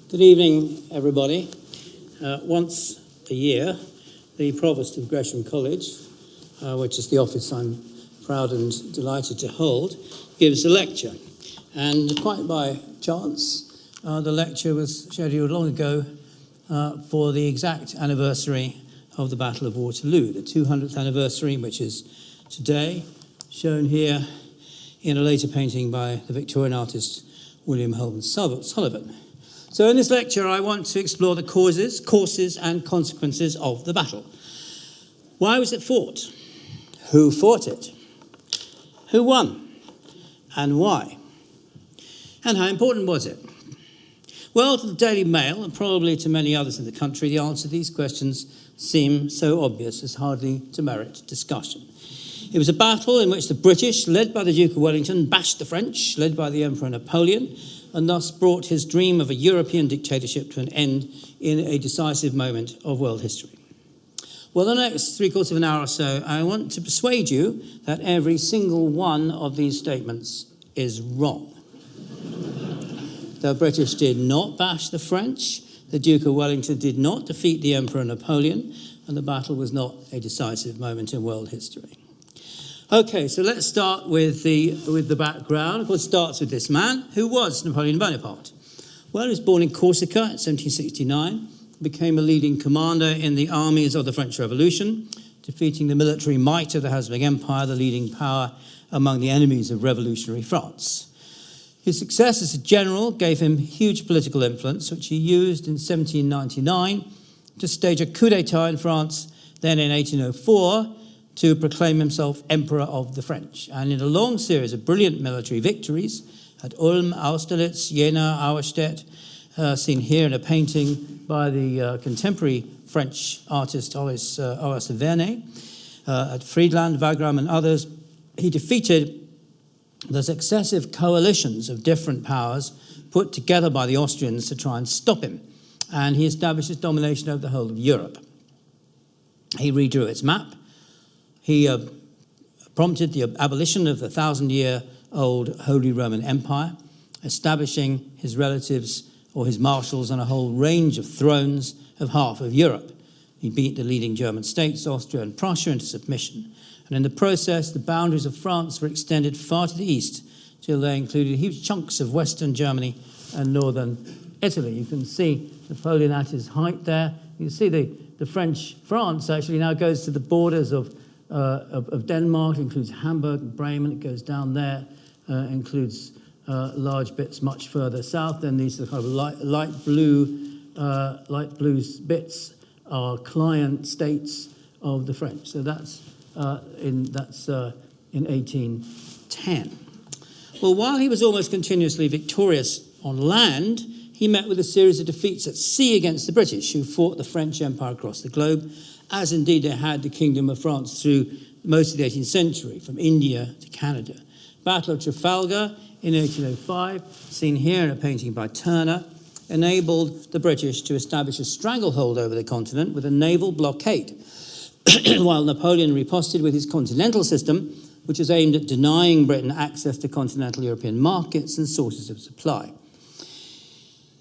Good evening, everybody. Once a year, the Provost of Gresham College, which is the office I'm proud and delighted to hold, gives a lecture. And quite by chance, the lecture was scheduled long ago for the exact anniversary of the Battle of Waterloo, the 200th anniversary, which is today, shown here in a later painting by the Victorian artist William Holden Sullivan. So in this lecture, I want to explore the causes, courses, and consequences of the battle. Why was it fought? Who fought it? Who won? And why? And how important was it? Well, to the Daily Mail, and probably to many others in the country, the answer to these questions seem so obvious as hardly to merit discussion. It was a battle in which the British, led by the Duke of Wellington, bashed the French, led by the Emperor Napoleon, and thus brought his dream of a European dictatorship to an end in a decisive moment of world history. Well, the next three-quarters of an hour or so, I want to persuade you that every single one of these statements is wrong. The British did not bash the French, the Duke of Wellington did not defeat the Emperor Napoleon, and the battle was not a decisive moment in world history. Okay, so let's start with the background. Of course, it starts with this man. Who was Napoleon Bonaparte? Well, he was born in Corsica in 1769, became a leading commander in the armies of the French Revolution, defeating the military might of the Habsburg Empire, the leading power among the enemies of revolutionary France. His success as a general gave him huge political influence, which he used in 1799 to stage a coup d'etat in France, then in 1804, to proclaim himself Emperor of the French. And in a long series of brilliant military victories at Ulm, Austerlitz, Jena, Auerstedt, seen here in a painting by the contemporary French artist Horace Vernet, at Friedland, Wagram, and others, he defeated the successive coalitions of different powers put together by the Austrians to try and stop him. And he established his domination over the whole of Europe. He redrew its map. He prompted the abolition of the 1,000-year-old Holy Roman Empire, establishing his relatives or his marshals on a whole range of thrones of half of Europe. He beat the leading German states, Austria and Prussia, into submission. And in the process, the boundaries of France were extended far to the east till they included huge chunks of western Germany and northern Italy. You can see Napoleon at his height there. You can see the French France actually now goes to the borders of Denmark. It includes Hamburg and Bremen. It goes down there, includes large bits much further south. Then these are kind of light blue bits are client states of the French. So that's in 1810. Well, while he was almost continuously victorious on land, he met with a series of defeats at sea against the British, who fought the French Empire across the globe, as indeed they had the Kingdom of France through most of the 18th century, from India to Canada. Battle of Trafalgar in 1805, seen here in a painting by Turner, enabled the British to establish a stranglehold over the continent with a naval blockade, while Napoleon riposted with his continental system, which is aimed at denying Britain access to continental European markets and sources of supply.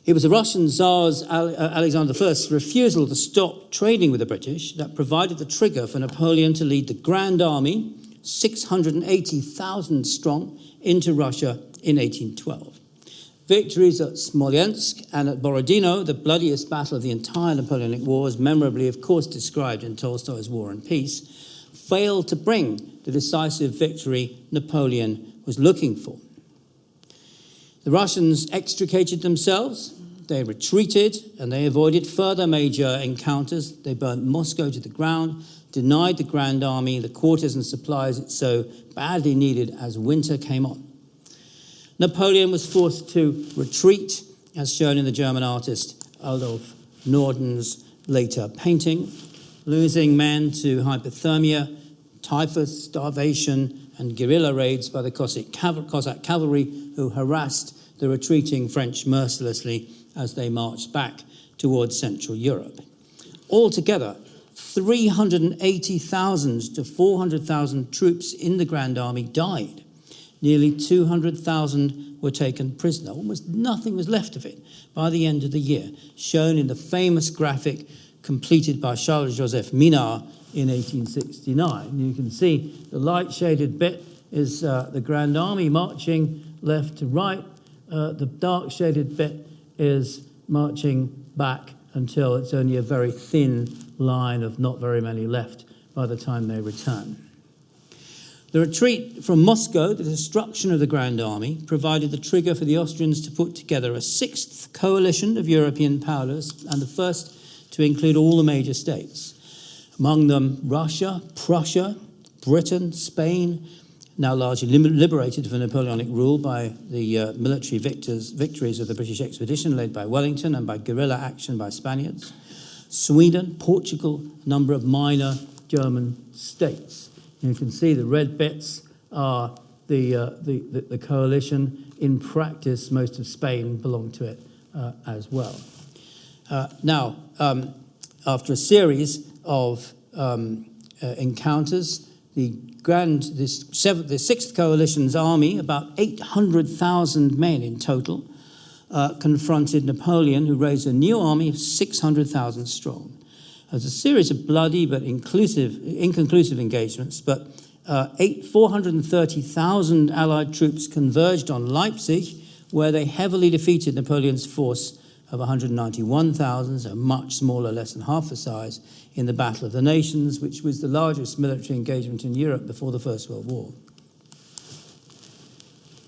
It was the Russian Tsar's Alexander I's refusal to stop trading with the British that provided the trigger for Napoleon to lead the Grand Army, 680,000 strong, into Russia in 1812. Victories at Smolensk and at Borodino, the bloodiest battle of the entire Napoleonic Wars, memorably, of course, described in Tolstoy's War and Peace, failed to bring the decisive victory Napoleon was looking for. The Russians extricated themselves, they retreated, and they avoided further major encounters. They burnt Moscow to the ground, denied the Grand Army the quarters and supplies it so badly needed as winter came on. Napoleon was forced to retreat, as shown in the German artist Adolf Norden's later painting, losing men to hypothermia, typhus, starvation, and guerrilla raids by the Cossack cavalry, who harassed the retreating French mercilessly as they marched back towards Central Europe. Altogether, 380,000 to 400,000 troops in the Grand Army died, Nearly 200,000 were taken prisoner. Almost nothing was left of it by the end of the year, shown in the famous graphic completed by Charles-Joseph Minard in 1869. You can see the light-shaded bit is the Grand Army marching left to right. The dark-shaded bit is marching back until it's only a very thin line of not very many left by the time they return. The retreat from Moscow, the destruction of the Grand Army, provided the trigger for the Austrians to put together a sixth coalition of European powers, and the first to include all the major states. Among them, Russia, Prussia, Britain, Spain, now largely liberated from Napoleonic rule by the military victories of the British expedition led by Wellington and by guerrilla action by Spaniards. Sweden, Portugal, a number of minor German states. You can see the red bits are the coalition. In practice, most of Spain belonged to it as well. Now, after a series of encounters, the Sixth Coalition's army, about 800,000 men in total, confronted Napoleon, who raised a new army of 600,000 strong. It was a series of bloody but inconclusive engagements, but 430,000 Allied troops converged on Leipzig, where they heavily defeated Napoleon's force of 191,000, so much smaller, less than half the size, in the Battle of the Nations, which was the largest military engagement in Europe before the First World War.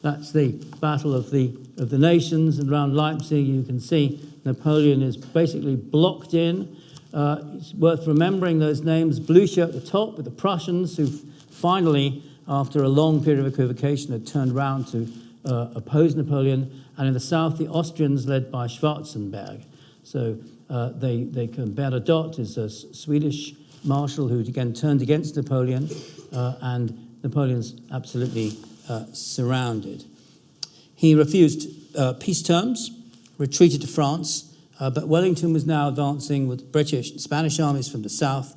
That's the Battle of the Nations, and around Leipzig you can see Napoleon is basically blocked in. It's worth remembering those names. Blucher at the top with the Prussians, who finally, after a long period of equivocation, had turned round to oppose Napoleon. And in the south, the Austrians, led by Schwarzenberg. So Bernadotte is a Swedish marshal who again turned against Napoleon, and Napoleon's absolutely surrounded. He refused peace terms, retreated to France, but Wellington was now advancing with British and Spanish armies from the south,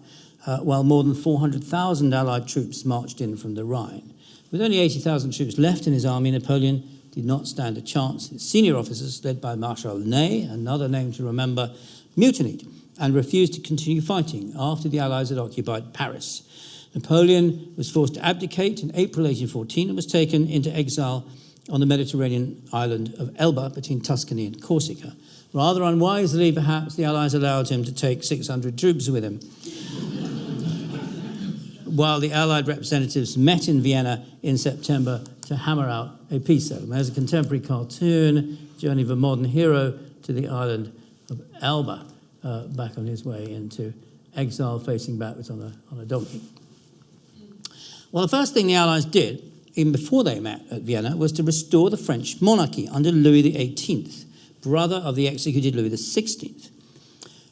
while more than 400,000 Allied troops marched in from the Rhine. With only 80,000 troops left in his army, Napoleon did not stand a chance. His senior officers, led by Marshal Ney, another name to remember, mutinied and refused to continue fighting after the Allies had occupied Paris. Napoleon was forced to abdicate in April 1814 and was taken into exile on the Mediterranean island of Elba between Tuscany and Corsica. Rather unwisely, perhaps, the Allies allowed him to take 600 troops with him. While the Allied representatives met in Vienna in September to hammer out a peace settlement. There's a contemporary cartoon, Journey of a Modern Hero to the island of Elba, back on his way into exile, facing backwards on a donkey. Well, the first thing the Allies did, even before they met at Vienna, was to restore the French monarchy under Louis XVIII, brother of the executed Louis XVI.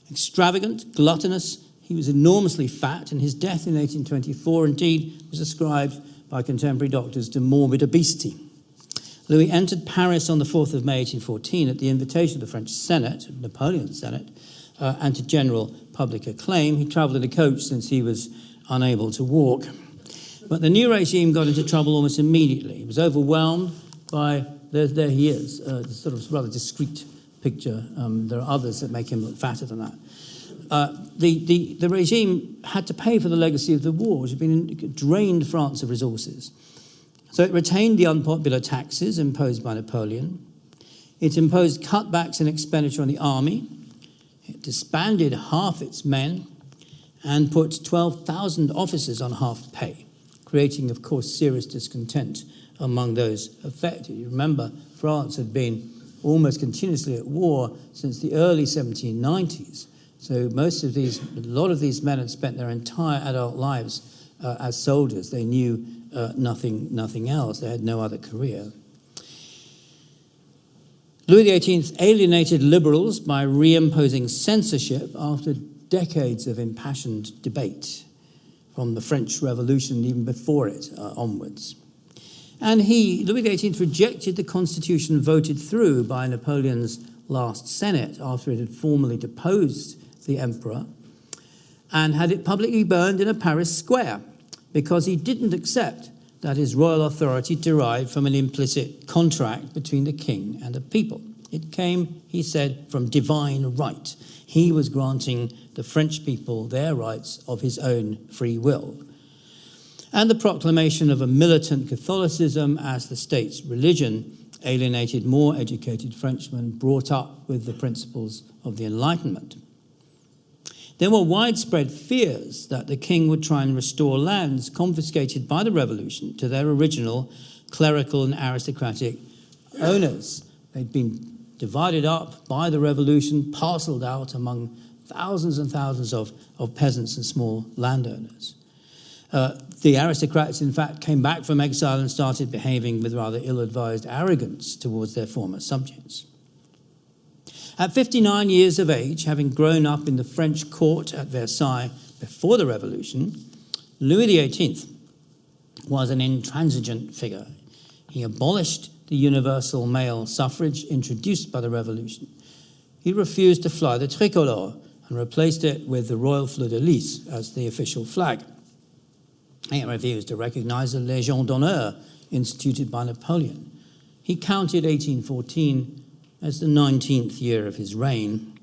Extravagant, gluttonous, he was enormously fat, and his death in 1824 indeed was ascribed by contemporary doctors to morbid obesity. Louis entered Paris on the 4th of May 1814 at the invitation of the French Senate, Napoleon's Senate, and to general public acclaim. He travelled in a coach since he was unable to walk. But the new regime got into trouble almost immediately. He was overwhelmed by, there he is, sort of rather discreet picture. There are others that make him look fatter than that. The regime had to pay for the legacy of the war, which had drained France of resources. So it retained the unpopular taxes imposed by Napoleon. It imposed cutbacks in expenditure on the army. It disbanded half its men and put 12,000 officers on half pay, creating, of course, serious discontent among those affected. You remember, France had been almost continuously at war since the early 1790s. So a lot of these men had spent their entire adult lives as soldiers. They knew nothing else. They had no other career. Louis XVIII alienated liberals by reimposing censorship after decades of impassioned debate, from the French Revolution, even before it, onwards. And Louis XVIII, rejected the constitution voted through by Napoleon's last Senate after it had formally deposed the emperor, and had it publicly burned in a Paris square because he didn't accept that his royal authority derived from an implicit contract between the king and the people. It came, he said, from divine right. He was granting the French people their rights of his own free will. And the proclamation of a militant Catholicism as the state's religion alienated more educated Frenchmen brought up with the principles of the Enlightenment. There were widespread fears that the king would try and restore lands confiscated by the revolution to their original clerical and aristocratic owners. They'd been divided up by the revolution, parceled out among thousands and thousands of peasants and small landowners. The aristocrats, in fact, came back from exile and started behaving with rather ill-advised arrogance towards their former subjects. At 59 years of age, having grown up in the French court at Versailles before the Revolution, Louis XVIII was an intransigent figure. He abolished the universal male suffrage introduced by the Revolution. He refused to fly the tricolore and replaced it with the royal fleur-de-lis as the official flag. He refused to recognize the Légion d'honneur instituted by Napoleon. He counted 1814 as the 19th year of his reign.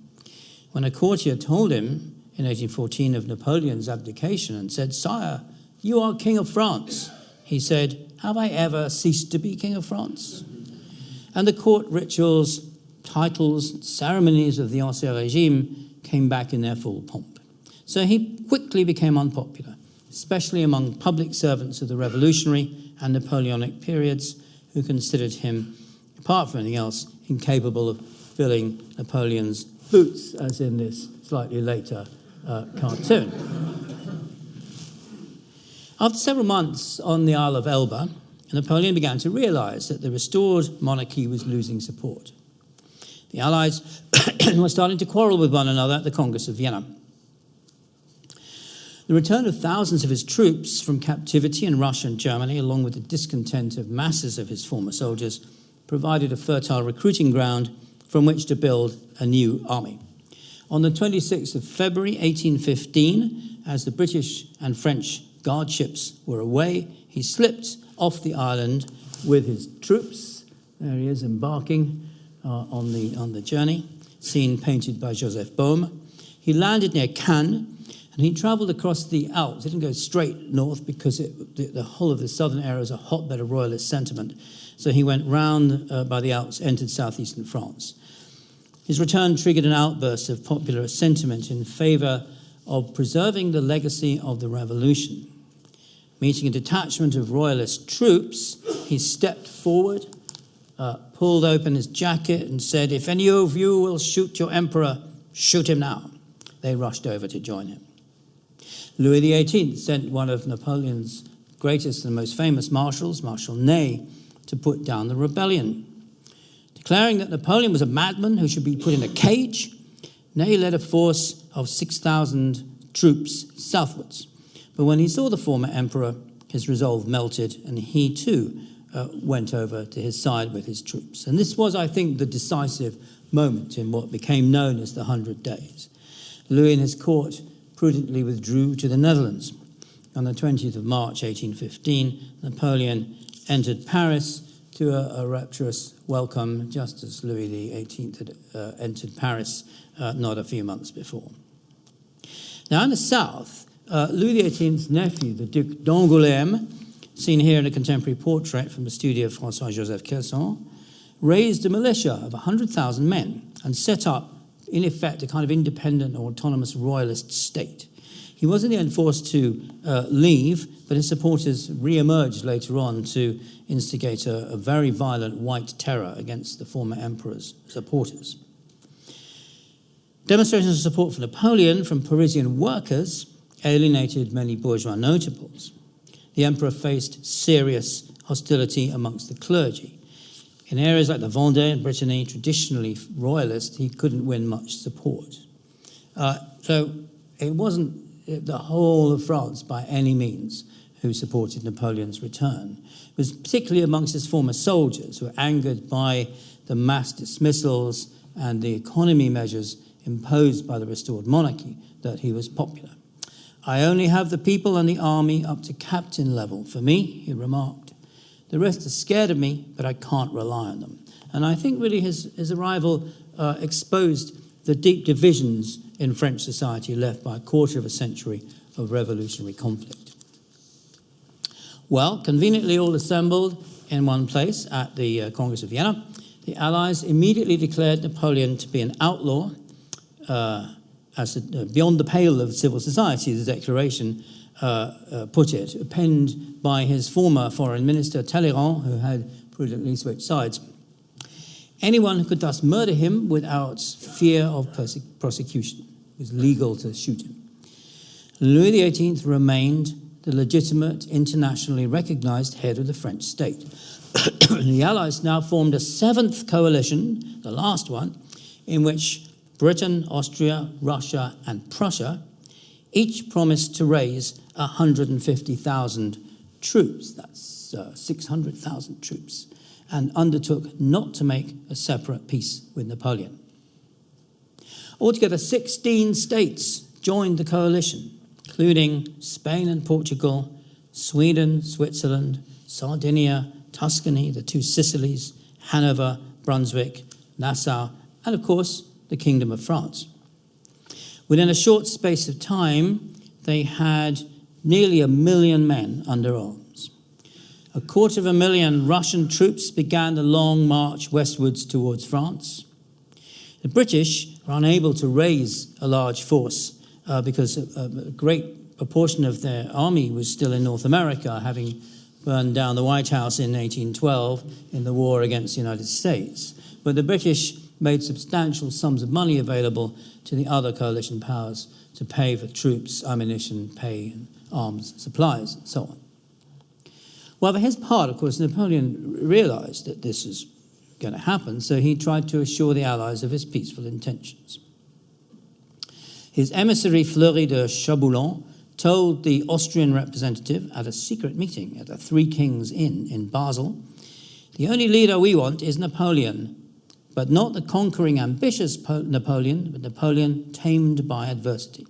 When a courtier told him in 1814 of Napoleon's abdication and said, "Sire, you are King of France," he said, "Have I ever ceased to be King of France?" And the court rituals, titles, ceremonies of the Ancien Régime came back in their full pomp. So he quickly became unpopular, especially among public servants of the revolutionary and Napoleonic periods, who considered him, apart from anything else, incapable of filling Napoleon's boots, as in this slightly later cartoon. After several months on the Isle of Elba, Napoleon began to realize that the restored monarchy was losing support. The Allies were starting to quarrel with one another at the Congress of Vienna. The return of thousands of his troops from captivity in Russia and Germany, along with the discontent of masses of his former soldiers, provided a fertile recruiting ground from which to build a new army. On the 26th of February 1815, as the British and French guard ships were away, he slipped off the island with his troops. There he is embarking on the journey, scene painted by Joseph Baume. He landed near Cannes, and he travelled across the Alps. He didn't go straight north because the whole of the southern area is a hotbed of royalist sentiment. So he went round by the Alps, entered southeastern France. His return triggered an outburst of popular sentiment in favour of preserving the legacy of the revolution. Meeting a detachment of royalist troops, he stepped forward, pulled open his jacket and said, "If any of you will shoot your emperor, shoot him now." They rushed over to join him. Louis XVIII sent one of Napoleon's greatest and most famous marshals, Marshal Ney, to put down the rebellion. Declaring that Napoleon was a madman who should be put in a cage, Ney led a force of 6,000 troops southwards. But when he saw the former emperor, his resolve melted, and he too went over to his side with his troops. And this was, I think, the decisive moment in what became known as the 100 Days. Louis and his court prudently withdrew to the Netherlands. On the 20th of March, 1815, Napoleon entered Paris to a rapturous welcome, just as Louis XVIII had entered Paris not a few months before. Now, in the south, Louis XVIII's nephew, the Duc d'Angoulême, seen here in a contemporary portrait from the studio of François-Joseph Casson, raised a militia of 100,000 men and set up, in effect, a kind of independent or autonomous royalist state. He was in the end forced to leave, but his supporters re-emerged later on to instigate a very violent white terror against the former emperor's supporters. Demonstrations of support for Napoleon from Parisian workers alienated many bourgeois notables. The emperor faced serious hostility amongst the clergy. In areas like the Vendée and Brittany, traditionally royalist, he couldn't win much support. So it wasn't the whole of France by any means who supported Napoleon's return. It was particularly amongst his former soldiers who were angered by the mass dismissals and the economy measures imposed by the restored monarchy that he was popular. I only have the people and the army up to captain level for me, he remarked. The rest are scared of me, but I can't rely on them. And I think really his arrival exposed the deep divisions in French society left by a quarter of a century of revolutionary conflict. Well, conveniently all assembled in one place at the Congress of Vienna, the Allies immediately declared Napoleon to be an outlaw, beyond the pale of civil society, the declaration put it, penned by his former foreign minister, Talleyrand, who had prudently switched sides. Anyone who could thus murder him without fear of prosecution. It was legal to shoot him. Louis XVIII remained the legitimate, internationally recognized head of the French state. The Allies now formed a seventh coalition, the last one, in which Britain, Austria, Russia, and Prussia each promised to raise 150,000 troops. That's 600,000 troops, and undertook not to make a separate peace with Napoleon. Altogether, 16 states joined the coalition, including Spain and Portugal, Sweden, Switzerland, Sardinia, Tuscany, the two Sicilies, Hanover, Brunswick, Nassau, and of course, the Kingdom of France. Within a short space of time, they had nearly 1 million men under arms. 250,000 Russian troops began the long march westwards towards France. The British were unable to raise a large force because a great proportion of their army was still in North America, having burned down the White House in 1812 in the war against the United States. But the British made substantial sums of money available to the other coalition powers to pay for troops, ammunition, pay, and arms supplies, and so on. Well, for his part, of course, Napoleon realized that this was going to happen, so he tried to assure the Allies of his peaceful intentions. His emissary, Fleury de Chaboulon, told the Austrian representative at a secret meeting at the Three Kings Inn in Basel, "The only leader we want is Napoleon, but not the conquering, ambitious Napoleon, but Napoleon tamed by adversity."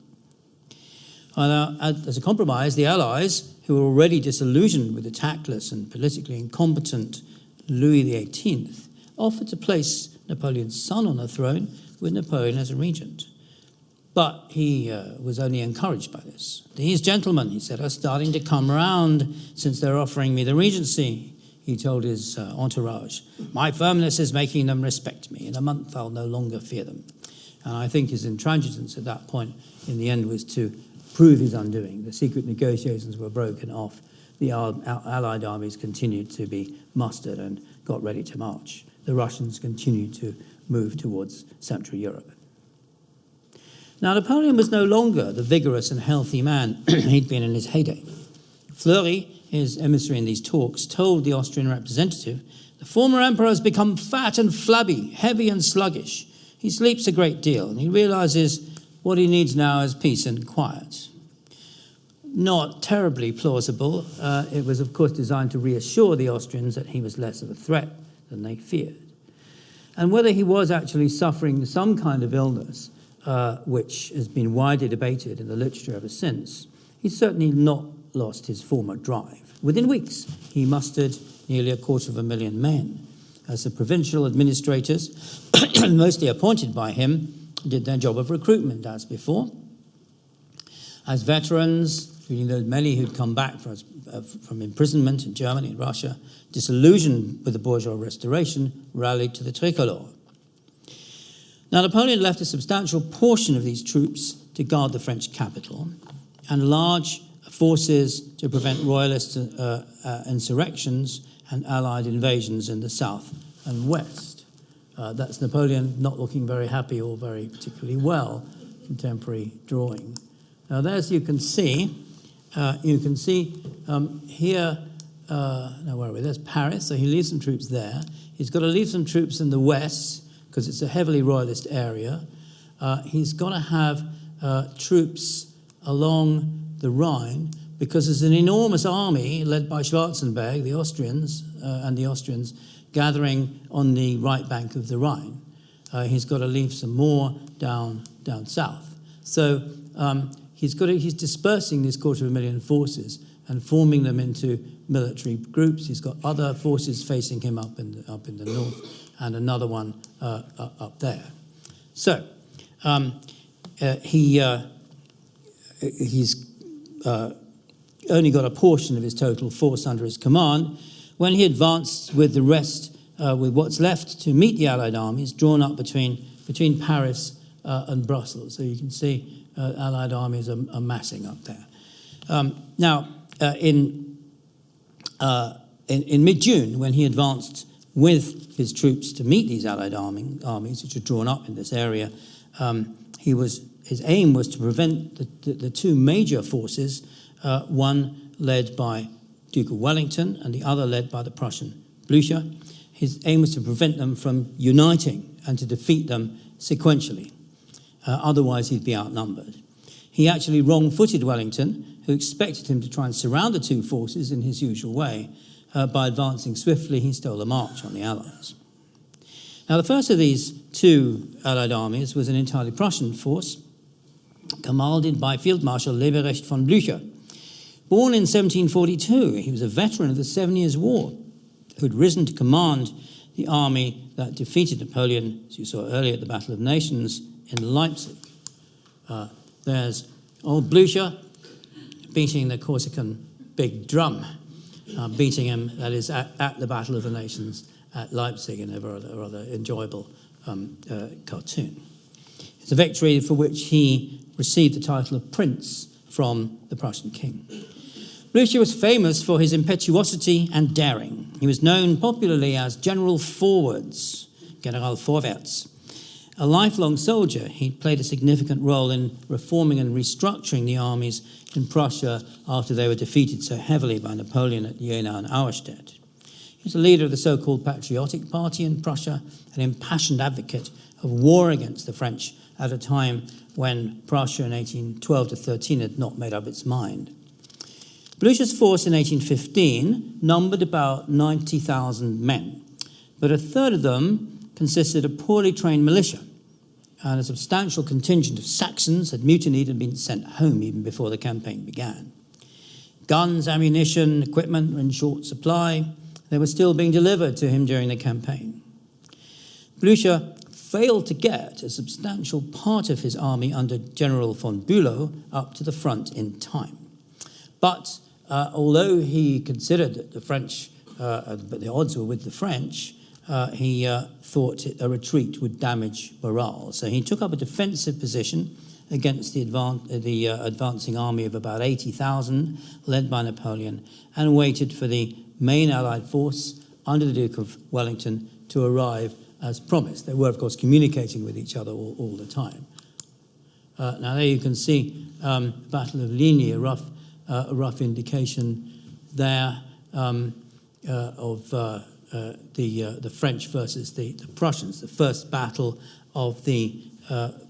As a compromise, the Allies, who were already disillusioned with the tactless and politically incompetent Louis XVIII, offered to place Napoleon's son on the throne with Napoleon as a regent. But he was only encouraged by this. "These gentlemen," he said, "are starting to come round since they're offering me the regency," he told his entourage. "My firmness is making them respect me. In a month, I'll no longer fear them." And I think his intransigence at that point, in the end, was to prove his undoing. The secret negotiations were broken off. The Allied armies continued to be mustered and got ready to march. The Russians continued to move towards Central Europe. Now, Napoleon was no longer the vigorous and healthy man he'd been in his heyday. Fleury, his emissary in these talks, told the Austrian representative, "The former emperor has become fat and flabby, heavy and sluggish. He sleeps a great deal, and he realizes what he needs now is peace and quiet." Not terribly plausible. It was, of course, designed to reassure the Austrians that he was less of a threat than they feared. And whether he was actually suffering some kind of illness, which has been widely debated in the literature ever since, he's certainly not lost his former drive. Within weeks, he mustered nearly 250,000 men. As the provincial administrators, mostly appointed by him, did their job of recruitment as before. As veterans, including those many who'd come back from imprisonment in Germany and Russia, disillusioned with the bourgeois restoration, rallied to the tricolor. Now, Napoleon left a substantial portion of these troops to guard the French capital and large forces to prevent royalist insurrections and Allied invasions in the south and west. That's Napoleon not looking very happy or very particularly well, contemporary drawing. Now, as you can see here, now where are we? There's Paris, so he leaves some troops there. He's got to leave some troops in the west, because it's a heavily royalist area. He's got to have troops along the Rhine, because there's an enormous army led by Schwarzenberg, the Austrians, gathering on the right bank of the Rhine. He's got to leave some more down south. So he's dispersing these 250,000 forces and forming them into military groups. He's got other forces facing him up in the north, and another one up there. So he's only got a portion of his total force under his command when he advanced with the rest, with what's left to meet the Allied armies drawn up between Paris and Brussels. So you can see Allied armies are massing up there. Now, in mid-June, when he advanced with his troops to meet these Allied armies, which are drawn up in this area, his aim was to prevent the two major forces, one led by Duke of Wellington and the other led by the Prussian Blücher. His aim was to prevent them from uniting and to defeat them sequentially. Otherwise, he'd be outnumbered. He actually wrong-footed Wellington, who expected him to try and surround the two forces in his usual way. By advancing swiftly, he stole a march on the Allies. Now, the first of these two Allied armies was an entirely Prussian force, commanded by Field Marshal Leberecht von Blücher. Born in 1742, he was a veteran of the 7 Years' War, who had risen to command the army that defeated Napoleon, as you saw earlier at the Battle of Nations, in Leipzig. There's old Blücher beating the Corsican big drum, beating him, that is, at the Battle of the Nations at Leipzig, in a rather enjoyable cartoon. It's a victory for which he received the title of Prince from the Prussian king. Blücher was famous for his impetuosity and daring. He was known popularly as General Forwards, General Vorwärts. A lifelong soldier, he played a significant role in reforming and restructuring the armies in Prussia after they were defeated so heavily by Napoleon at Jena and Auerstedt. He was a leader of the so-called Patriotic Party in Prussia, an impassioned advocate of war against the French at a time when Prussia in 1812-13 had not made up its mind. Blücher's force in 1815 numbered about 90,000 men, but a third of them consisted of poorly trained militia, and a substantial contingent of Saxons had mutinied and been sent home even before the campaign began. Guns, ammunition, equipment were in short supply. They were still being delivered to him during the campaign. Blücher failed to get a substantial part of his army under General von Bülow up to the front in time. But although he considered that the French, but the odds were with the French, he thought a retreat would damage morale. So he took up a defensive position against the advancing army of about 80,000, led by Napoleon, and waited for the main Allied force under the Duke of Wellington to arrive as promised. They were, of course, communicating with each other all the time. Now there you can see the Battle of Ligny, a rough indication there of the French versus the Prussians, the first battle of the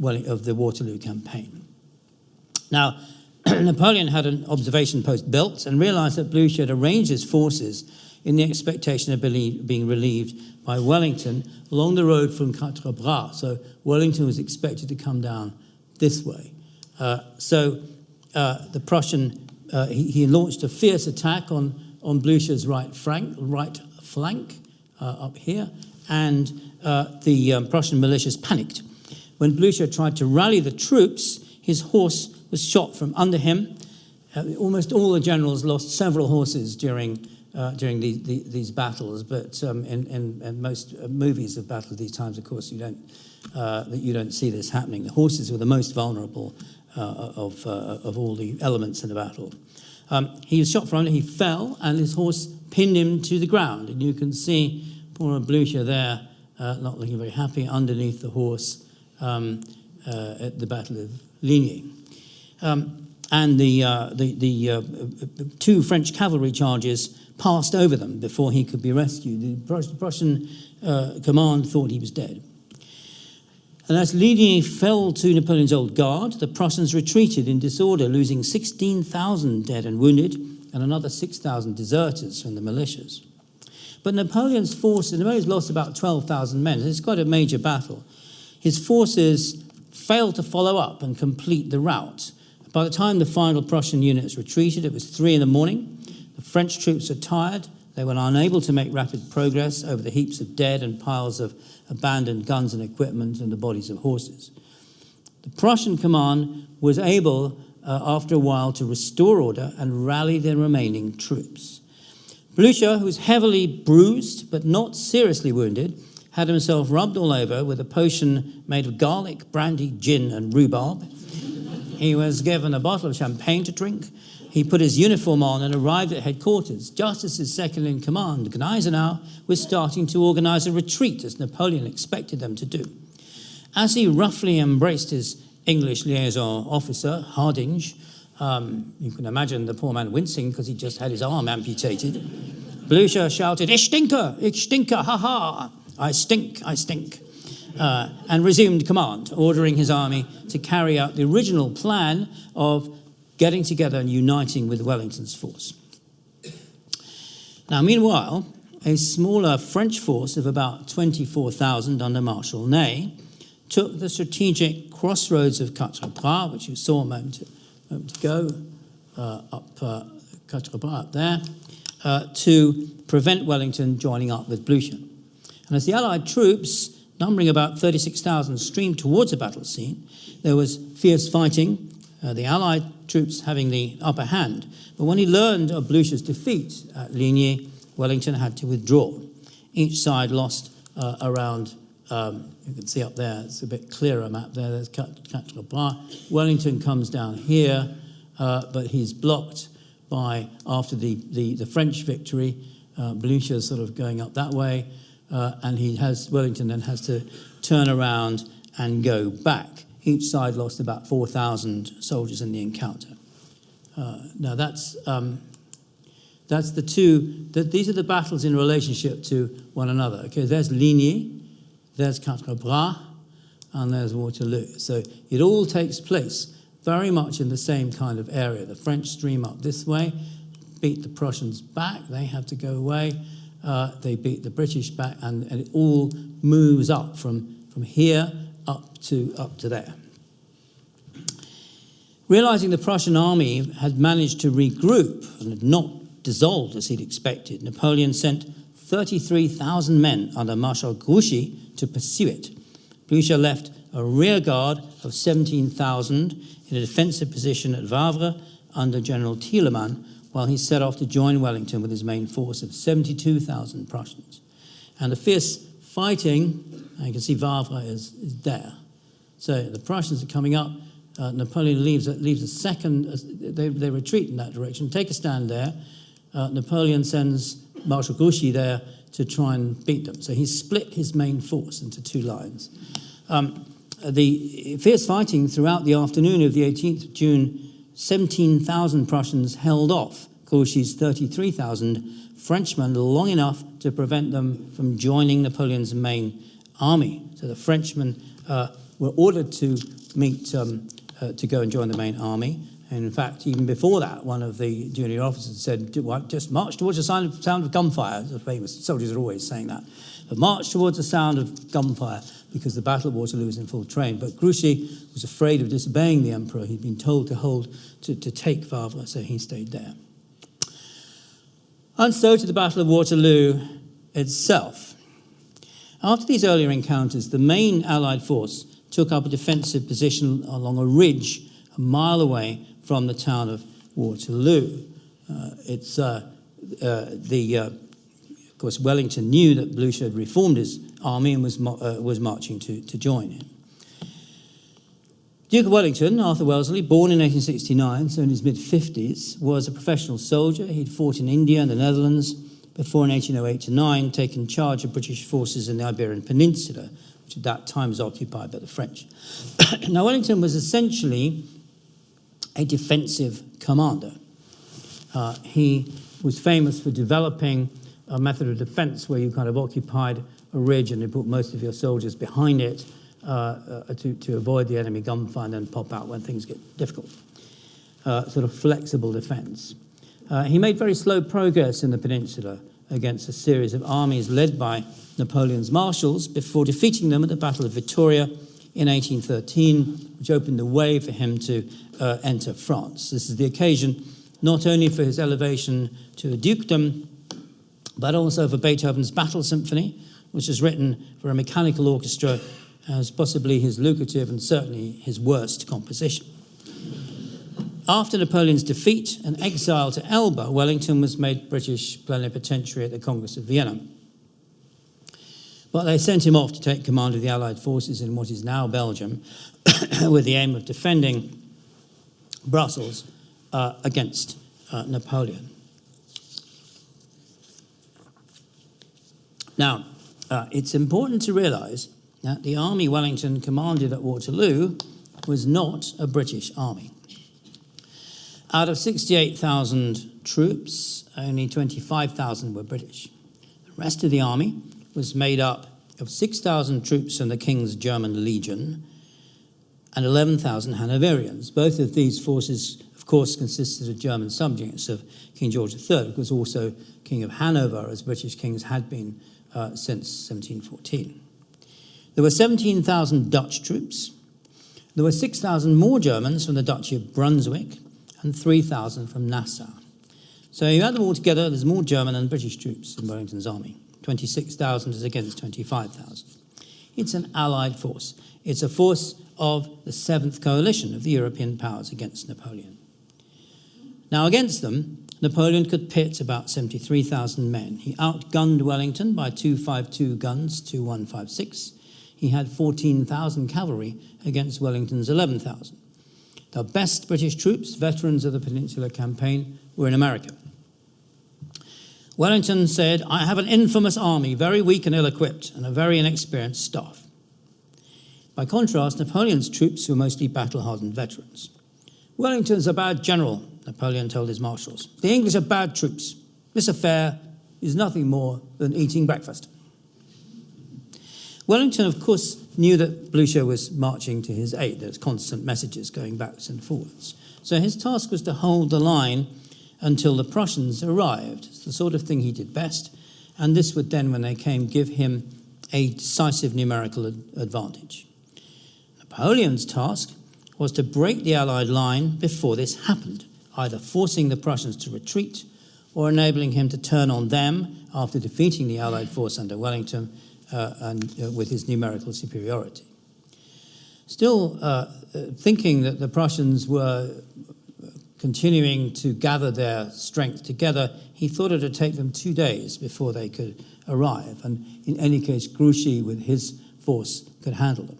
Waterloo campaign. Now, Napoleon had an observation post built and realized that Blücher had arranged his forces in the expectation of being relieved by Wellington along the road from Quatre-Bras. So Wellington was expected to come down this way. So the Prussian, he launched a fierce attack on Blücher's right flank up here, and the Prussian militias panicked. When Blücher tried to rally the troops, his horse was shot from under him. Almost all the generals lost several horses during these battles, but in most movies of battles these times, of course, you don't see this happening. The horses were the most vulnerable of all the elements in the battle. He was shot from under, he fell, and his horse pinned him to the ground. And you can see poor Blücher there, not looking very happy, underneath the horse at the Battle of Ligny. And the two French cavalry charges passed over them before he could be rescued. The Prussian command thought he was dead. And as Ligny fell to Napoleon's old guard, the Prussians retreated in disorder, losing 16,000 dead and wounded, and another 6,000 deserters from the militias. But Napoleon's lost about 12,000 men. It's quite a major battle. His forces failed to follow up and complete the rout. By the time the final Prussian units retreated, it was 3 a.m. The French troops were tired. They were unable to make rapid progress over the heaps of dead and piles of abandoned guns and equipment and the bodies of horses. The Prussian command was able, after a while, to restore order and rally the remaining troops. Blücher, who was heavily bruised but not seriously wounded, had himself rubbed all over with a potion made of garlic, brandy, gin, and rhubarb. He was given a bottle of champagne to drink. He put his uniform on and arrived at headquarters just as his second-in-command, Gneisenau, was starting to organize a retreat, as Napoleon expected them to do. As he roughly embraced his English liaison officer, Hardinge, you can imagine the poor man wincing because he just had his arm amputated. Blücher shouted, "Ich stinke, ha-ha, I stink, and resumed command, ordering his army to carry out the original plan of getting together and uniting with Wellington's force. Now, meanwhile, a smaller French force of about 24,000 under Marshal Ney took the strategic crossroads of Quatre-Bras, which you saw a moment ago, Quatre-Bras up there, to prevent Wellington joining up with Blücher. And as the Allied troops, numbering about 36,000, streamed towards the battle scene, there was fierce fighting, the Allied troops having the upper hand. But when he learned of Blücher's defeat at Ligny, Wellington had to withdraw. Each side lost around, you can see up there, it's a bit clearer map there, there's Quatre-Bras. Wellington comes down here, but he's blocked by, after the French victory, Blücher sort of going up that way, and Wellington then has to turn around and go back. Each side lost about 4,000 soldiers in the encounter. Now these are the battles in relationship to one another. Okay, there's Ligny, there's Quatre-Bras, and there's Waterloo. So it all takes place very much in the same kind of area. The French stream up this way, beat the Prussians back, they have to go away. They beat the British back, and it all moves up from here up to there. Realizing the Prussian army had managed to regroup and had not dissolved as he'd expected, Napoleon sent 33,000 men under Marshal Grouchy to pursue it. Blücher left a rear guard of 17,000 in a defensive position at Wavre under General Thielemann, while he set off to join Wellington with his main force of 72,000 Prussians. And the fierce fighting, you can see Wavre is there. So the Prussians are coming up. Napoleon leaves a second, they retreat in that direction, take a stand there. Napoleon sends Marshal Grouchy there to try and beat them. So he's split his main force into two lines. The fierce fighting throughout the afternoon of the 18th of June, 17,000 Prussians held off Grouchy's 33,000 Frenchmen long enough to prevent them from joining Napoleon's main army. So the Frenchmen were ordered to to go and join the main army. And in fact, even before that, one of the junior officers said, just march towards the sound of gunfire. The famous soldiers are always saying that. But march towards the sound of gunfire, because the Battle of Waterloo was in full train. But Grouchy was afraid of disobeying the emperor. He'd been told to take Wavre, so he stayed there. And so to the Battle of Waterloo itself. After these earlier encounters, the main Allied force took up a defensive position along a ridge a mile away from the town of Waterloo. Of course, Wellington knew that Blücher had reformed his army and was marching to join him. Duke of Wellington, Arthur Wellesley, born in 1869, so in his mid-50s, was a professional soldier. He'd fought in India and the Netherlands before, in 1808-9, taken charge of British forces in the Iberian Peninsula, which at that time was occupied by the French. Now, Wellington was essentially a defensive commander. He was famous for developing a method of defense where you kind of occupied a ridge and you put most of your soldiers behind it to avoid the enemy gunfire and then pop out when things get difficult. Sort of flexible defense. He made very slow progress in the peninsula against a series of armies led by Napoleon's marshals before defeating them at the Battle of Vittoria in 1813, which opened the way for him to enter France. This is the occasion not only for his elevation to a dukedom, but also for Beethoven's Battle Symphony, which is written for a mechanical orchestra as possibly his lucrative and certainly his worst composition. After Napoleon's defeat and exile to Elba, Wellington was made British plenipotentiary at the Congress of Vienna. But they sent him off to take command of the Allied forces in what is now Belgium with the aim of defending Brussels against Napoleon. Now, it's important to realise that the army Wellington commanded at Waterloo was not a British army. Out of 68,000 troops, only 25,000 were British. The rest of the army was made up of 6,000 troops from the King's German Legion and 11,000 Hanoverians. Both of these forces, of course, consisted of German subjects of King George III, who was also King of Hanover, as British kings had been since 1714. There were 17,000 Dutch troops. There were 6,000 more Germans from the Duchy of Brunswick and 3,000 from Nassau. So you add them all together, there's more German than British troops in Wellington's army. 26,000 is against 25,000. It's an allied force. It's a force of the Seventh Coalition of the European powers against Napoleon. Now, against them, Napoleon could pit about 73,000 men. He outgunned Wellington by 252 guns to 156. He had 14,000 cavalry against Wellington's 11,000. The best British troops, veterans of the Peninsular Campaign, were in America. Wellington said, "I have an infamous army, very weak and ill-equipped, and a very inexperienced staff." By contrast, Napoleon's troops were mostly battle-hardened veterans. "Wellington's a bad general," Napoleon told his marshals. "The English are bad troops. This affair is nothing more than eating breakfast." Wellington, of course, knew that Blucher was marching to his aid. There was constant messages going backwards and forwards. So his task was to hold the line until the Prussians arrived. It's the sort of thing he did best, and this would then, when they came, give him a decisive numerical advantage. Napoleon's task was to break the Allied line before this happened, either forcing the Prussians to retreat or enabling him to turn on them after defeating the Allied force under Wellington with his numerical superiority. Still thinking that the Prussians were continuing to gather their strength together, he thought it would take them 2 days before they could arrive. And in any case, Grouchy, with his force, could handle them.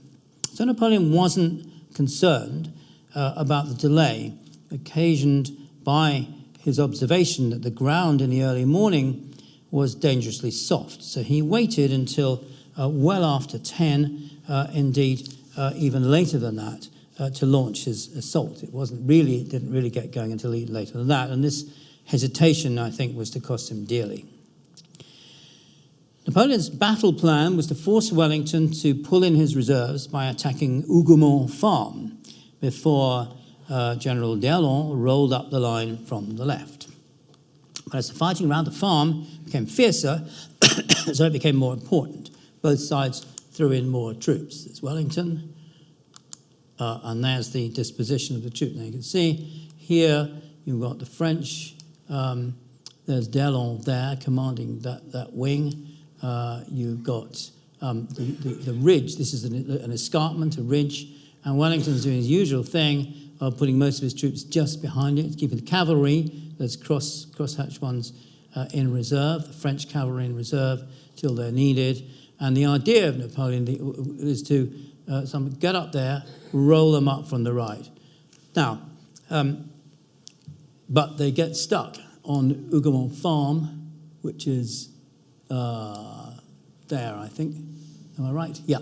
So Napoleon wasn't concerned about the delay occasioned by his observation that the ground in the early morning was dangerously soft. So he waited until well after 10, indeed even later than that, to launch his assault. It didn't really get going until later than that, and this hesitation, I think, was to cost him dearly. Napoleon's battle plan was to force Wellington to pull in his reserves by attacking Hougoumont Farm before General d'Erlon rolled up the line from the left. But as the fighting around the farm became fiercer, so it became more important. Both sides threw in more troops. There's Wellington, and there's the disposition of the troops. Now you can see here you've got the French. There's d'Erlon there commanding that wing. You've got the ridge. This is an escarpment, a ridge, and Wellington's doing his usual thing of putting most of his troops just behind it, keeping the cavalry, those crosshatch ones, in reserve, the French cavalry in reserve till they're needed. And the idea of Napoleon is to get up there, roll them up from the right. Now, but they get stuck on Hougoumont Farm, which is there, I think. Am I right? Yeah,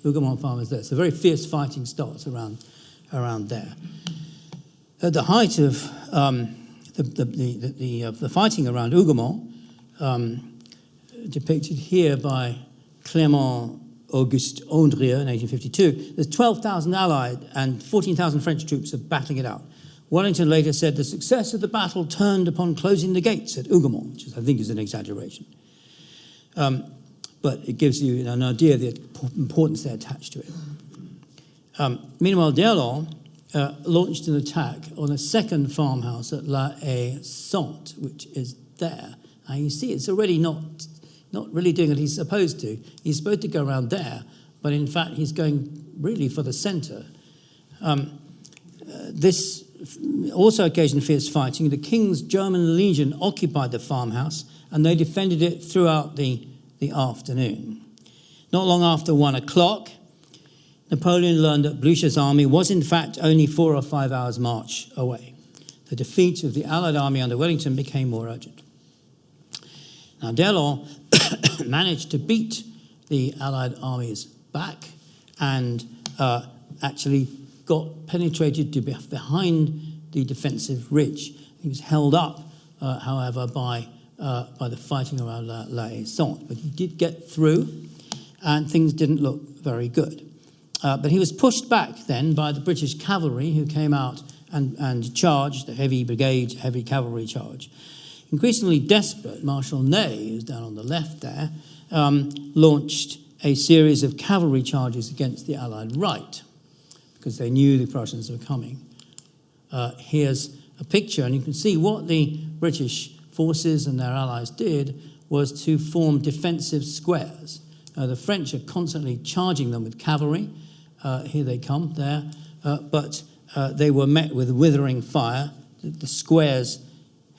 Hougoumont Farm is there. So very fierce fighting starts around there. At the height of the fighting around Hougoumont, depicted here by Clément Auguste Andrieux in 1852, there's 12,000 Allied and 14,000 French troops are battling it out. Wellington later said the success of the battle turned upon closing the gates at Hougoumont, which I think is an exaggeration. But it gives you an idea of the importance they attached to it. Meanwhile, D'Erlon launched an attack on a second farmhouse at La Haye-Sainte, which is there. And you see it's already not really doing what he's supposed to. He's supposed to go around there, but in fact he's going really for the centre. This also occasioned fierce fighting. The King's German Legion occupied the farmhouse, and they defended it throughout the afternoon. Not long after 1 o'clock, Napoleon learned that Blucher's army was in fact only 4 or 5 hours' march away. The defeat of the Allied army under Wellington became more urgent. Now, D'Erlon managed to beat the Allied armies back and actually got penetrated to behind the defensive ridge. He was held up, however, by the fighting around La Haye-Sainte. But he did get through, and things didn't look very good. But he was pushed back then by the British cavalry, who came out and charged the heavy cavalry charge. Increasingly desperate, Marshal Ney, who's down on the left there, launched a series of cavalry charges against the Allied right, because they knew the Prussians were coming. Here's a picture, and you can see what the British forces and their allies did was to form defensive squares. The French are constantly charging them with cavalry. Here they come, there. But they were met with withering fire. The squares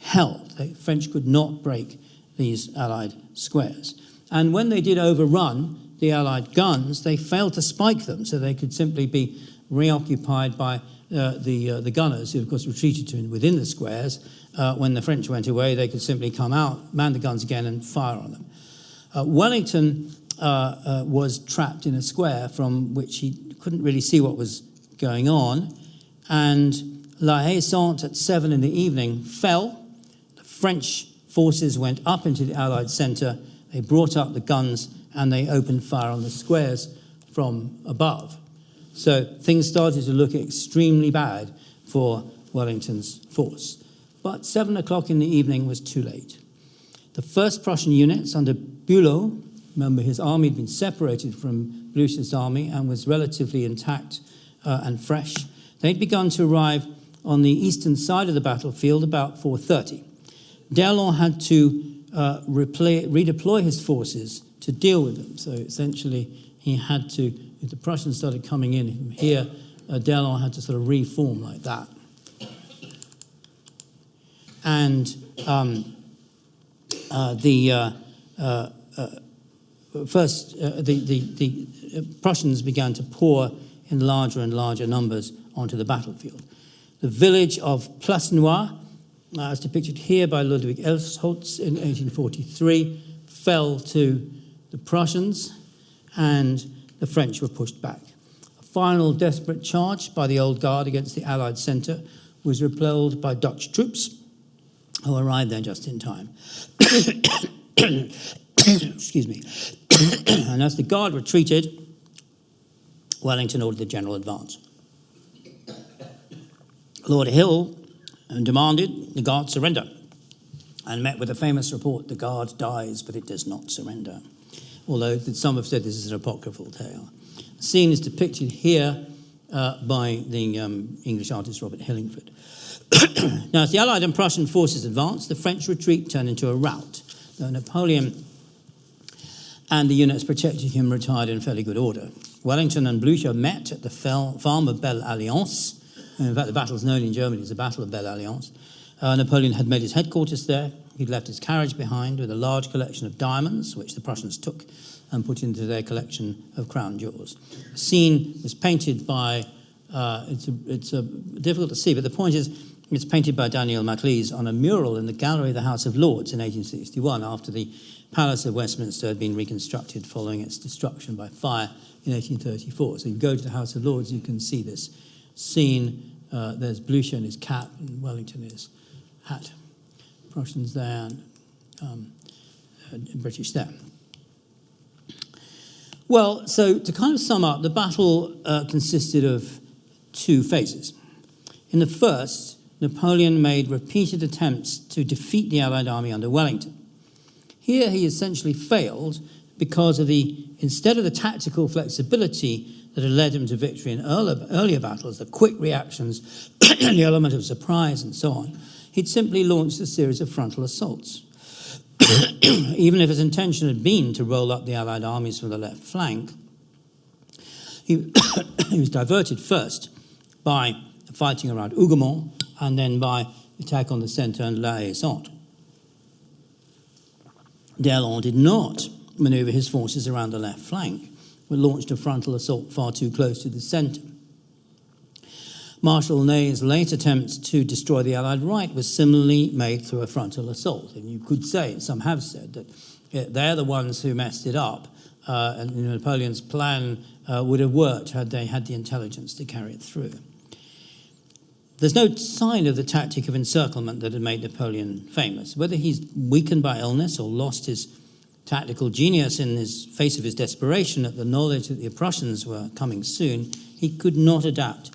held. The French could not break these Allied squares. And when they did overrun the Allied guns, they failed to spike them, so they could simply be reoccupied by the gunners, who of course retreated within the squares. When the French went away, they could simply come out, man the guns again, and fire on them. Wellington was trapped in a square from which he couldn't really see what was going on, and La Haye-Sainte at 7 in the evening fell. The French forces went up into the Allied centre, they brought up the guns, and they opened fire on the squares from above. So things started to look extremely bad for Wellington's force. But 7 o'clock in the evening was too late. The first Prussian units under Bülow, remember his army had been separated from Blucher's army and was relatively intact and fresh. They'd begun to arrive on the eastern side of the battlefield about 4:30. D'Erlon had to redeploy his forces to deal with them. So essentially he had to, if the Prussians started coming in here, D'Erlon had to sort of reform like that. And the Prussians began to pour in larger and larger numbers onto the battlefield. The village of Plasnois, as depicted here by Ludwig Elsholtz in 1843, fell to the Prussians, and the French were pushed back. A final desperate charge by the Old Guard against the Allied centre was repelled by Dutch troops, who arrived there just in time. Excuse me. And as the Guard retreated, Wellington ordered the general advance. Lord Hill demanded the Guard surrender and met with the famous report, "The Guard dies, but it does not surrender," although some have said this is an apocryphal tale. The scene is depicted here by the English artist Robert Hillingford. Now, as the Allied and Prussian forces advanced, the French retreat turned into a rout, though Napoleon and the units protecting him retired in fairly good order. Wellington and Blucher met at the farm of Belle Alliance. In fact, the battle is known in Germany as the Battle of Belle Alliance. Napoleon had made his headquarters there. He'd left his carriage behind with a large collection of diamonds, which the Prussians took and put into their collection of crown jewels. The scene was painted by, it's difficult to see, but the point is, it's painted by Daniel Maclise on a mural in the gallery of the House of Lords in 1861, after the Palace of Westminster had been reconstructed following its destruction by fire in 1834. So you go to the House of Lords, you can see this scene. There's Blucher in his cap and Wellington in his hat. Prussians there and British there. Well, so to kind of sum up, the battle consisted of two phases. In the first, Napoleon made repeated attempts to defeat the Allied army under Wellington. Here he essentially failed because of instead of the tactical flexibility that had led him to victory in earlier battles, the quick reactions, the element of surprise and so on, he'd simply launched a series of frontal assaults. Even if his intention had been to roll up the Allied armies from the left flank, he was diverted first by fighting around Hougoumont and then by attack on the centre and La Haye-Sainte. D'Erlon did not manoeuvre his forces around the left flank, but launched a frontal assault far too close to the centre. Marshal Ney's late attempts to destroy the Allied right was similarly made through a frontal assault. And you could say, some have said, that they're the ones who messed it up, and Napoleon's plan would have worked had they had the intelligence to carry it through. There's no sign of the tactic of encirclement that had made Napoleon famous. Whether he's weakened by illness or lost his tactical genius in his face of his desperation at the knowledge that the Prussians were coming soon, he could not adapt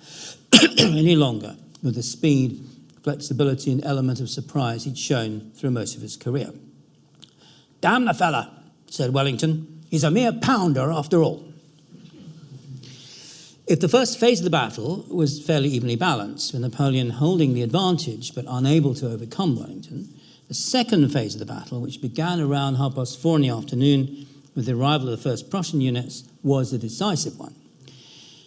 any longer with the speed, flexibility, and element of surprise he'd shown through most of his career. "Damn the fella," said Wellington. "He's a mere pounder after all." If the first phase of the battle was fairly evenly balanced, with Napoleon holding the advantage but unable to overcome Wellington, the second phase of the battle, which began around 4:30 in the afternoon with the arrival of the first Prussian units, was the decisive one.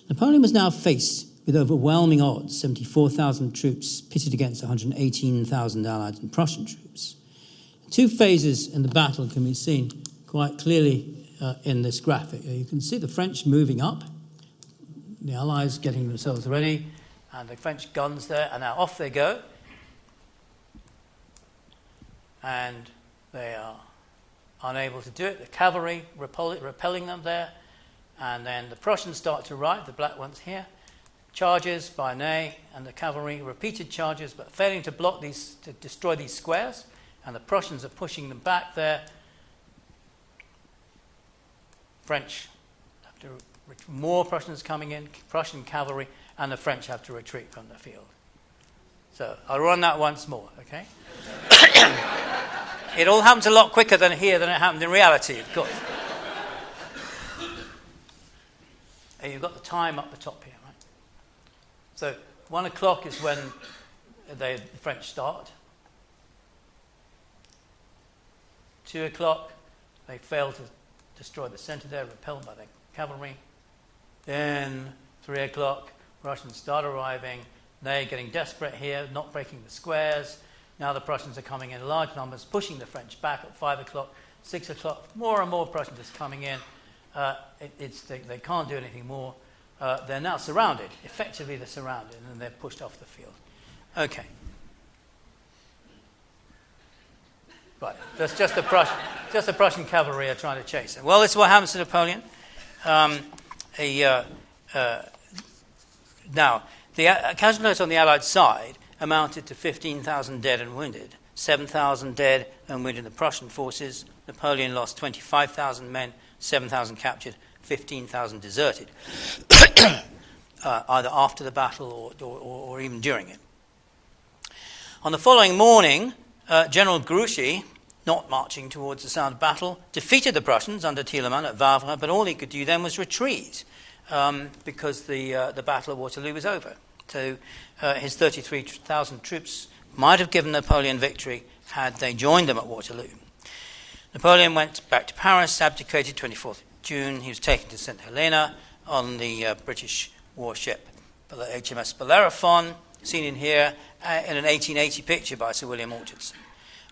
Napoleon was now faced with overwhelming odds, 74,000 troops pitted against 118,000 Allied and Prussian troops. Two phases in the battle can be seen quite clearly in this graphic. You can see the French moving up, the Allies getting themselves ready, and the French guns there, and now off they go. And they are unable to do it. The cavalry repelling them there, and then the Prussians start to arrive, the black ones here. Charges by Ney and the cavalry, repeated charges, but failing to block these, to destroy these squares, and the Prussians are pushing them back there. French have to more Prussians coming in, Prussian cavalry, and the French have to retreat from the field. So I'll run that once more, okay? It all happens a lot quicker than here than it happened in reality, of course. And you've got the time up the top here, right? So 1 o'clock is when the French start. 2 o'clock, they fail to destroy the centre there, repelled by the cavalry. Then 3 o'clock, Russians start arriving. They're getting desperate here, not breaking the squares. Now the Prussians are coming in large numbers, pushing the French back at 5 o'clock, 6 o'clock. More and more Prussians are coming in. They can't do anything more. They're now surrounded. Effectively, they're surrounded, and they're pushed off the field. Okay. Right. That's just the Prussian cavalry are trying to chase them. Well, this is what happens to Napoleon. Now, the casualties on the Allied side amounted to 15,000 dead and wounded, 7,000 dead and wounded in the Prussian forces. Napoleon lost 25,000 men, 7,000 captured, 15,000 deserted, either after the battle or even during it. On the following morning, General Grouchy, not marching towards the sound of battle, defeated the Prussians under Thielemann at Wavre, but all he could do then was retreat because the Battle of Waterloo was over. So his 33,000 troops might have given Napoleon victory had they joined them at Waterloo. Napoleon went back to Paris, abdicated 24th of June. He was taken to St. Helena on the British warship HMS Bellerophon, seen in here in an 1880 picture by Sir William Orchardson.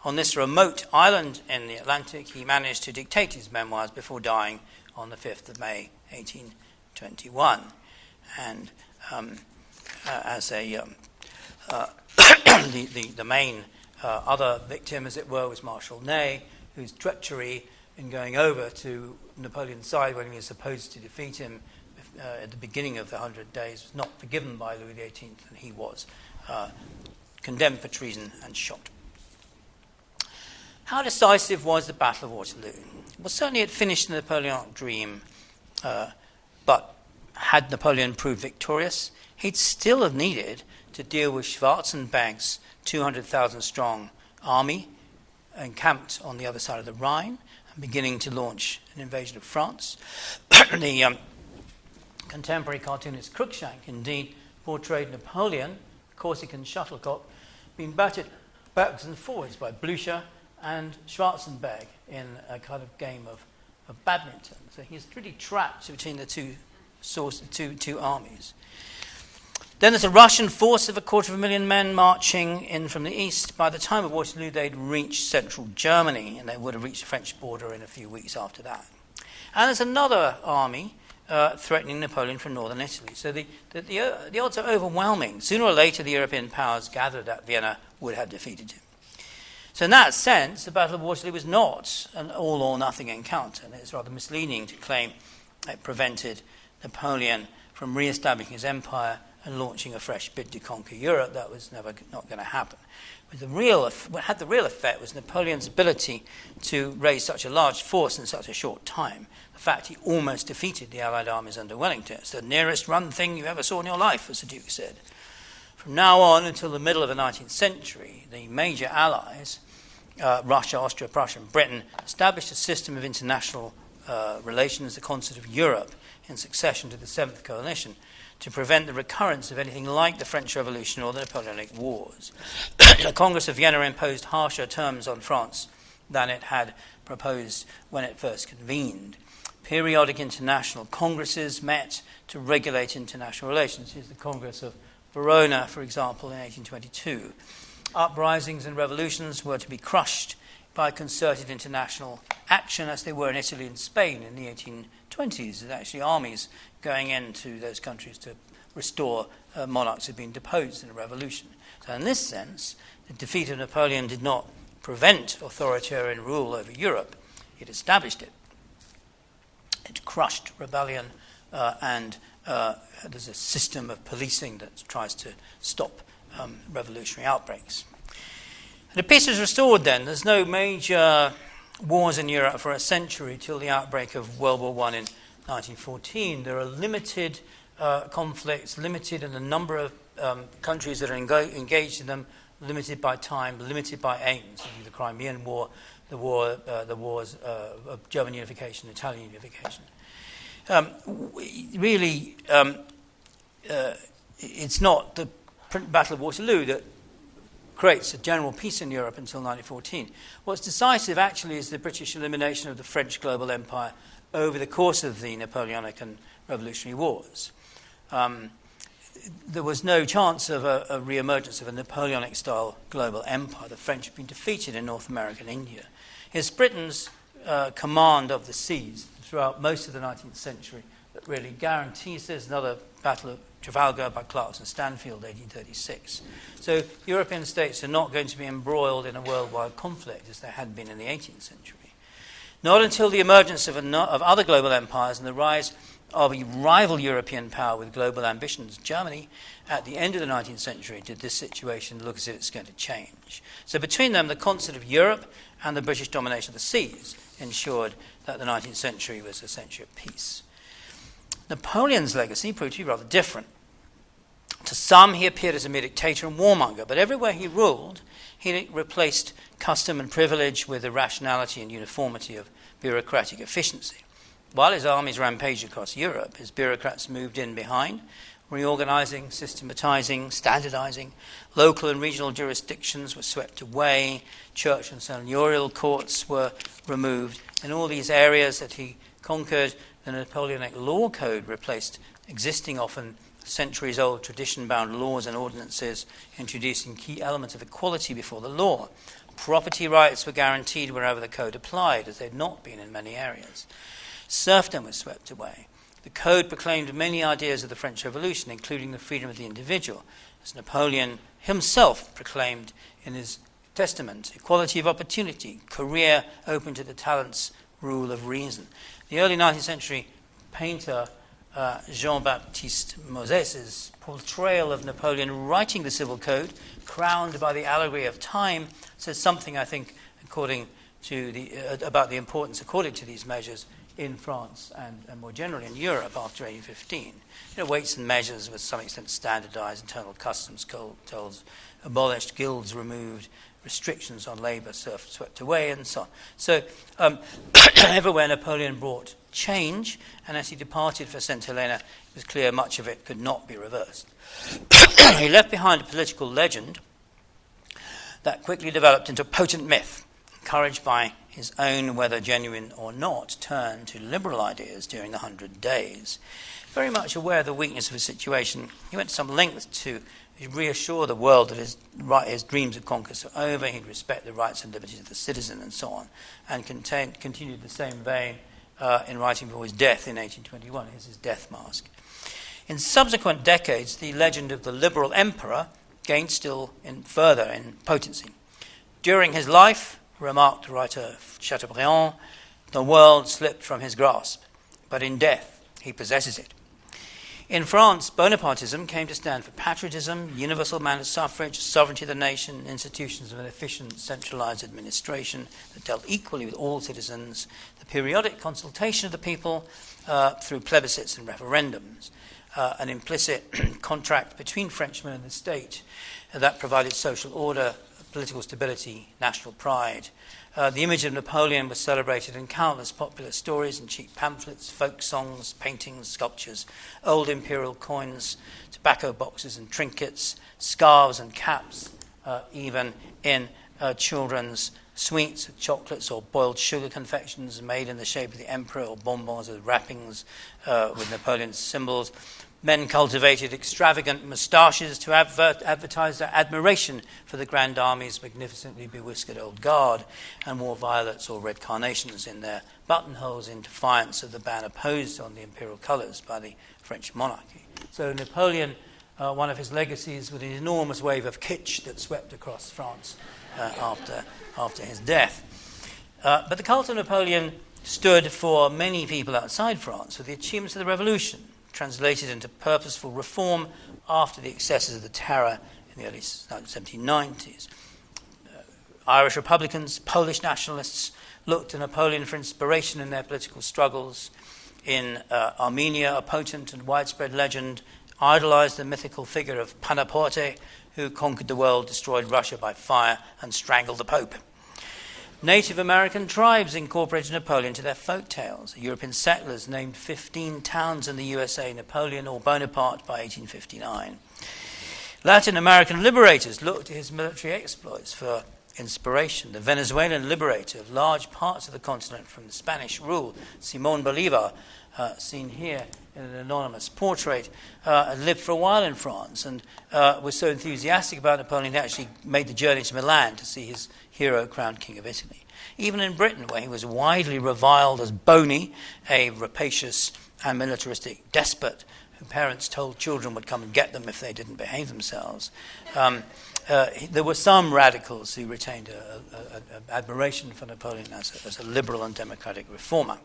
On this remote island in the Atlantic, he managed to dictate his memoirs before dying on the 5th of May, 1821. And as a the main other victim, as it were, was Marshal Ney, whose treachery in going over to Napoleon's side when he was supposed to defeat him at the beginning of the 100 Days was not forgiven by Louis XVIII, and he was condemned for treason and shot. How decisive was the Battle of Waterloo? Well, certainly it finished the Napoleonic dream, but had Napoleon proved victorious, he'd still have needed to deal with Schwarzenberg's 200,000 strong army encamped on the other side of the Rhine and beginning to launch an invasion of France. The Contemporary cartoonist Cruikshank indeed portrayed Napoleon, Corsican shuttlecock, being batted backwards and forwards by Blücher and Schwarzenberg in a kind of game of badminton. So he's really trapped between the two armies. Then there's a Russian force of 250,000 men marching in from the east. By the time of Waterloo, they'd reached central Germany, and they would have reached the French border in a few weeks after that. And there's another army threatening Napoleon from northern Italy. So the odds are overwhelming. Sooner or later, the European powers gathered at Vienna would have defeated him. So in that sense, the Battle of Waterloo was not an all-or-nothing encounter, and it's rather misleading to claim it prevented Napoleon from re-establishing his empire and launching a fresh bid to conquer Europe. That was not going to happen. But what had the real effect was Napoleon's ability to raise such a large force in such a short time. The fact he almost defeated the Allied armies under Wellington. It's the nearest run thing you ever saw in your life, as the Duke said. From now on until the middle of the 19th century, the major allies, Russia, Austria, Prussia, and Britain, established a system of international relations, the Concert of Europe, in succession to the Seventh Coalition, to prevent the recurrence of anything like the French Revolution or the Napoleonic Wars. The Congress of Vienna imposed harsher terms on France than it had proposed when it first convened. Periodic international congresses met to regulate international relations. Here's the Congress of Verona, for example, in 1822. Uprisings and revolutions were to be crushed by concerted international action, as they were in Italy and Spain in the 1820s. There's actually armies going into those countries to restore monarchs who had been deposed in a revolution. So in this sense, the defeat of Napoleon did not prevent authoritarian rule over Europe. It established it. It crushed rebellion, and there's a system of policing that tries to stop revolutionary outbreaks. The peace was restored then. There's no major wars in Europe for a century till the outbreak of World War I in 1914. There are limited conflicts, limited in the number of countries that are engaged in them, limited by time, limited by aims. The Crimean War, the wars of German unification, Italian unification. It's not the Battle of Waterloo that creates a general peace in Europe until 1914. What's decisive, actually, is the British elimination of the French global empire over the course of the Napoleonic and Revolutionary Wars. There was no chance of a re-emergence of a Napoleonic-style global empire. The French had been defeated in North America and India. It's Britain's command of the seas throughout most of the 19th century that really guarantees. There's another Battle of Trafalgar by Clarkson and Stanfield, 1836. So European states are not going to be embroiled in a worldwide conflict as they had been in the 18th century. Not until the emergence of other global empires and the rise of a rival European power with global ambitions, Germany, at the end of the 19th century, did this situation look as if it's going to change. So between them, the Concert of Europe and the British domination of the seas ensured that the 19th century was a century of peace. Napoleon's legacy proved to be rather different. To some, he appeared as a mere dictator and warmonger, but everywhere he ruled, he replaced custom and privilege with the rationality and uniformity of bureaucratic efficiency. While his armies rampaged across Europe, his bureaucrats moved in behind, reorganizing, systematizing, standardizing. Local and regional jurisdictions were swept away. Church and seigneurial courts were removed. In all these areas that he conquered, the Napoleonic law code replaced existing, often centuries-old tradition-bound laws and ordinances, introducing key elements of equality before the law. Property rights were guaranteed wherever the code applied, as they had not been in many areas. Serfdom was swept away. The code proclaimed many ideas of the French Revolution, including the freedom of the individual, as Napoleon himself proclaimed in his testament: equality of opportunity, career open to the talents, rule of reason. The early 19th century painter Jean-Baptiste Moses's portrayal of Napoleon writing the civil code, crowned by the allegory of time, says something, I think, according about the importance accorded to these measures in France and more generally in Europe after 1815. Weights and measures were to some extent standardized, internal customs tolls abolished, guilds removed, restrictions on labour swept away, and so on. So everywhere Napoleon brought change, and as he departed for St. Helena, it was clear much of it could not be reversed. He left behind a political legend that quickly developed into a potent myth, encouraged by his own, whether genuine or not, turn to liberal ideas during the 100 Days. Very much aware of the weakness of his situation, he went to some lengths to reassure the world that his dreams of conquest were over, he'd respect the rights and liberties of the citizen, and so on, and continued the same vein in writing before his death in 1821. Here's his death mask. In subsequent decades, the legend of the liberal emperor gained still further in potency. During his life, remarked the writer Chateaubriand, the world slipped from his grasp, but in death he possesses it. In France, Bonapartism came to stand for patriotism, universal mandate suffrage, sovereignty of the nation, institutions of an efficient, centralized administration that dealt equally with all citizens, the periodic consultation of the people through plebiscites and referendums, an implicit contract between Frenchmen and the state that provided social order, political stability, national pride. The image of Napoleon was celebrated in countless popular stories and cheap pamphlets, folk songs, paintings, sculptures, old imperial coins, tobacco boxes and trinkets, scarves and caps, even in children's sweets, chocolates or boiled sugar confections made in the shape of the emperor, or bonbons with wrappings with Napoleon's symbols. Men cultivated extravagant moustaches to advertise their admiration for the Grand Army's magnificently bewhiskered old guard, and wore violets or red carnations in their buttonholes in defiance of the ban imposed on the imperial colours by the French monarchy. So Napoleon, one of his legacies, was an enormous wave of kitsch that swept across France after his death. But the cult of Napoleon stood for many people outside France for the achievements of the Revolution, translated into purposeful reform after the excesses of the terror in the early 1790s. Irish Republicans, Polish nationalists looked to Napoleon for inspiration in their political struggles. In Armenia, a potent and widespread legend idolized the mythical figure of Bonapartism, who conquered the world, destroyed Russia by fire, and strangled the Pope. Native American tribes incorporated Napoleon into their folk tales. European settlers named 15 towns in the USA Napoleon or Bonaparte by 1859. Latin American liberators looked to his military exploits for inspiration. The Venezuelan liberator of large parts of the continent from the Spanish rule, Simón Bolívar, seen here in an anonymous portrait, lived for a while in France and was so enthusiastic about Napoleon he actually made the journey to Milan to see his hero crowned King of Italy. Even in Britain, where he was widely reviled as bony, a rapacious and militaristic despot who parents told children would come and get them if they didn't behave themselves, there were some radicals who retained an admiration for Napoleon as a liberal and democratic reformer.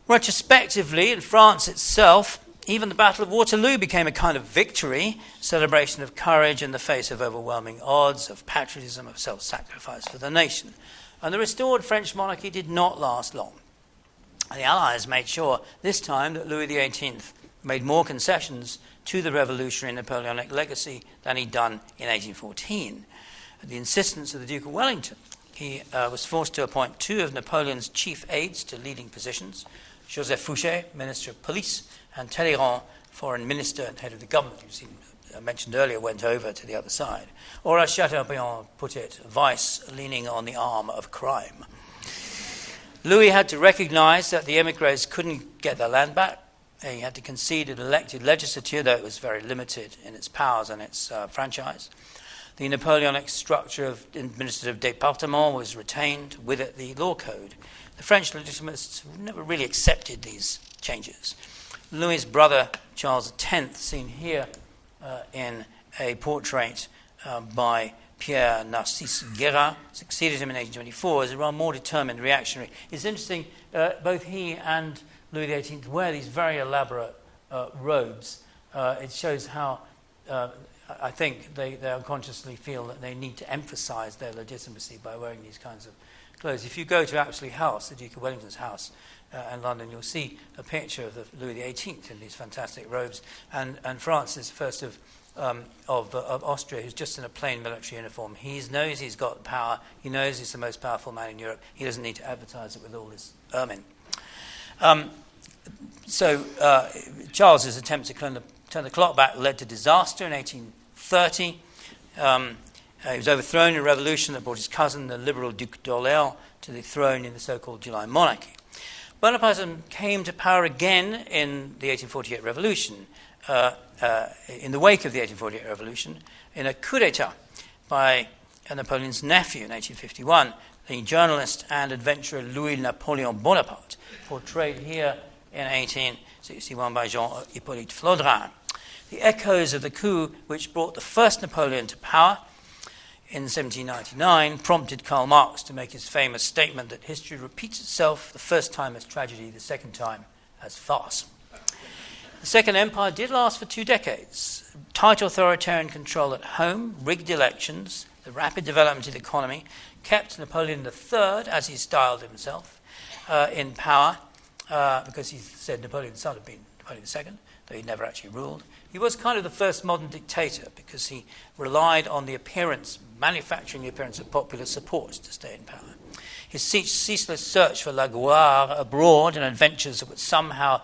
Retrospectively, in France itself, even the Battle of Waterloo became a kind of victory, celebration of courage in the face of overwhelming odds, of patriotism, of self-sacrifice for the nation. And the restored French monarchy did not last long. The Allies made sure this time that Louis XVIII made more concessions to the revolutionary Napoleonic legacy than he'd done in 1814. At the insistence of the Duke of Wellington, he was forced to appoint two of Napoleon's chief aides to leading positions, Joseph Fouché, Minister of Police, and Talleyrand, Foreign Minister and head of the government, who I mentioned earlier went over to the other side. Or as Chateaubriand put it, vice leaning on the arm of crime. Louis had to recognize that the émigrés couldn't get their land back. He had to concede an elected legislature, though it was very limited in its powers and its franchise. The Napoleonic structure of administrative département was retained, with it the law code. The French legitimists never really accepted these changes. Louis's brother, Charles X, seen here in a portrait by Pierre Narcisse Guérin, succeeded him in 1824 as a rather more determined reactionary. It's interesting, both he and Louis XVIII wear these very elaborate robes. It shows how I think they unconsciously feel that they need to emphasize their legitimacy by wearing these kinds of clothes. If you go to Apsley House, the Duke of Wellington's house in London, you'll see a picture of Louis XVIII in these fantastic robes, and Francis I of Austria, who's just in a plain military uniform. He knows he's got power. He knows he's the most powerful man in Europe. He doesn't need to advertise it with all this ermine. So Charles's attempt to turn the clock back led to disaster in 1830. He was overthrown in a revolution that brought his cousin, the liberal Duc d'Orléans, to the throne in the so-called July monarchy. Bonapartism came to power again in the 1848 revolution, in the wake of the 1848 revolution, in a coup d'etat by Napoleon's nephew in 1851, the journalist and adventurer Louis Napoleon Bonaparte, portrayed here in 1861 by Jean-Hippolyte Flaudrin. The echoes of the coup which brought the first Napoleon to power in 1799 prompted Karl Marx to make his famous statement that history repeats itself, the first time as tragedy, the second time as farce. The Second Empire did last for 2 decades. Tight authoritarian control at home, rigged elections, the rapid development of the economy kept Napoleon III, as he styled himself, in power, because he said Napoleon's son had been Napoleon II, though he never actually ruled. He was kind of the first modern dictator because he relied on the appearance, manufacturing the appearance of popular support to stay in power. His ceaseless search for la gloire abroad and adventures that would somehow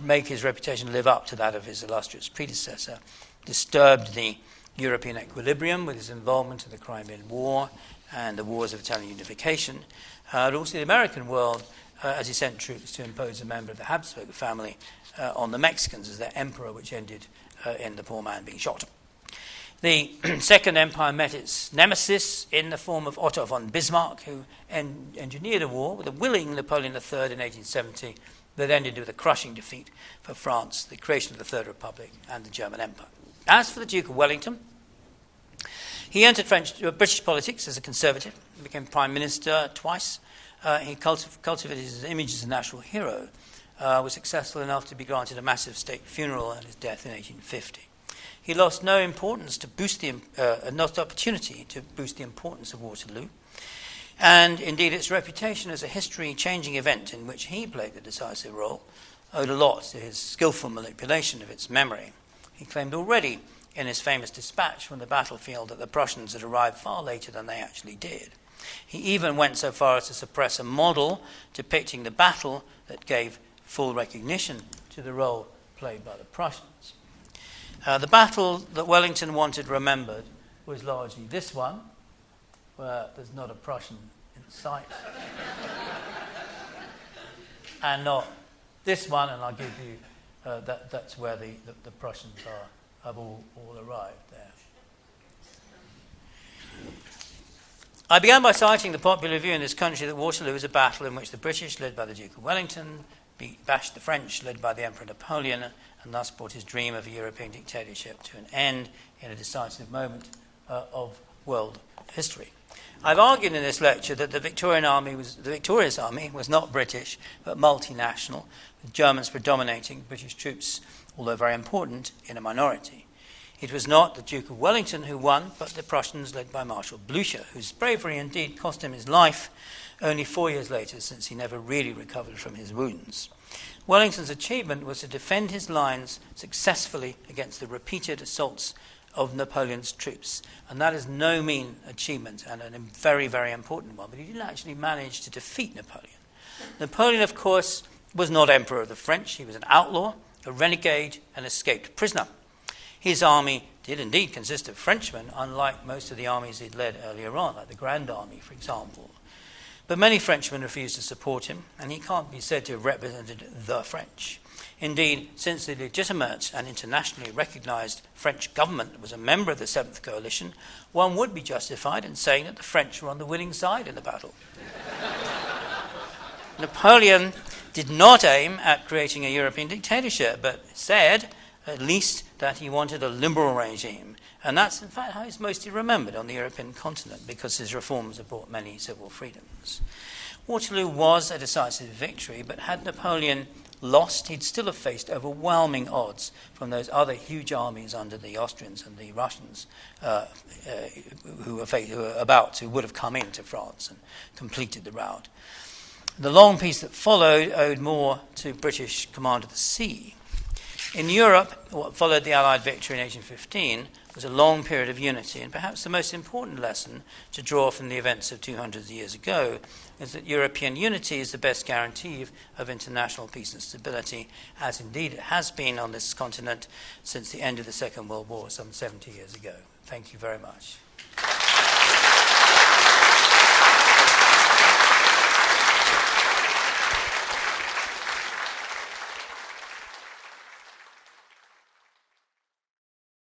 make his reputation live up to that of his illustrious predecessor disturbed the European equilibrium with his involvement in the Crimean War and the wars of Italian unification, but also the American world as he sent troops to impose a member of the Habsburg family on the Mexicans as their emperor, which ended in the poor man being shot. The Second Empire met its nemesis in the form of Otto von Bismarck, who engineered a war with a willing Napoleon III in 1870 that ended with a crushing defeat for France, the creation of the Third Republic, and the German Empire. As for the Duke of Wellington, he entered British politics as a conservative, became Prime Minister twice. He cultivated his image as a national hero, was successful enough to be granted a massive state funeral at his death in 1850. He lost no opportunity to boost the importance of Waterloo, and indeed its reputation as a history-changing event in which he played the decisive role owed a lot to his skillful manipulation of its memory. He claimed already in his famous dispatch from the battlefield that the Prussians had arrived far later than they actually did. He even went so far as to suppress a model depicting the battle that gave full recognition to the role played by the Prussians. The battle that Wellington wanted remembered was largely this one, where there's not a Prussian in sight, and not this one, and I'll give you, that's where the Prussians have all arrived there. I began by citing the popular view in this country that Waterloo was a battle in which the British, led by the Duke of Wellington, bashed the French, led by the Emperor Napoleon, and thus brought his dream of a European dictatorship to an end in a decisive moment of world history. I've argued in this lecture that the victorious army was not British, but multinational, with Germans predominating, British troops, although very important, in a minority. It was not the Duke of Wellington who won, but the Prussians led by Marshal Blücher, whose bravery indeed cost him his life only 4 years later, since he never really recovered from his wounds. Wellington's achievement was to defend his lines successfully against the repeated assaults of Napoleon's troops, and that is no mean achievement and a very, very important one, but he didn't actually manage to defeat Napoleon. Napoleon, of course, was not Emperor of the French. He was an outlaw, a renegade, an escaped prisoner. His army did indeed consist of Frenchmen, unlike most of the armies he'd led earlier on, like the Grand Army, for example. But many Frenchmen refused to support him, and he can't be said to have represented the French. Indeed, since the legitimate and internationally recognized French government was a member of the Seventh Coalition, one would be justified in saying that the French were on the winning side in the battle. Napoleon did not aim at creating a European dictatorship, but said, at least, that he wanted a liberal regime. And that's, in fact, how he's mostly remembered on the European continent, because his reforms have brought many civil freedoms. Waterloo was a decisive victory, but had Napoleon lost, he'd still have faced overwhelming odds from those other huge armies under the Austrians and the Russians who would have come into France and completed the rout. The long peace that followed owed more to British command of the sea. In Europe, what followed the Allied victory in 1815 was a long period of unity, and perhaps the most important lesson to draw from the events of 200 years ago is that European unity is the best guarantee of international peace and stability, as indeed it has been on this continent since the end of the Second World War some 70 years ago. Thank you very much.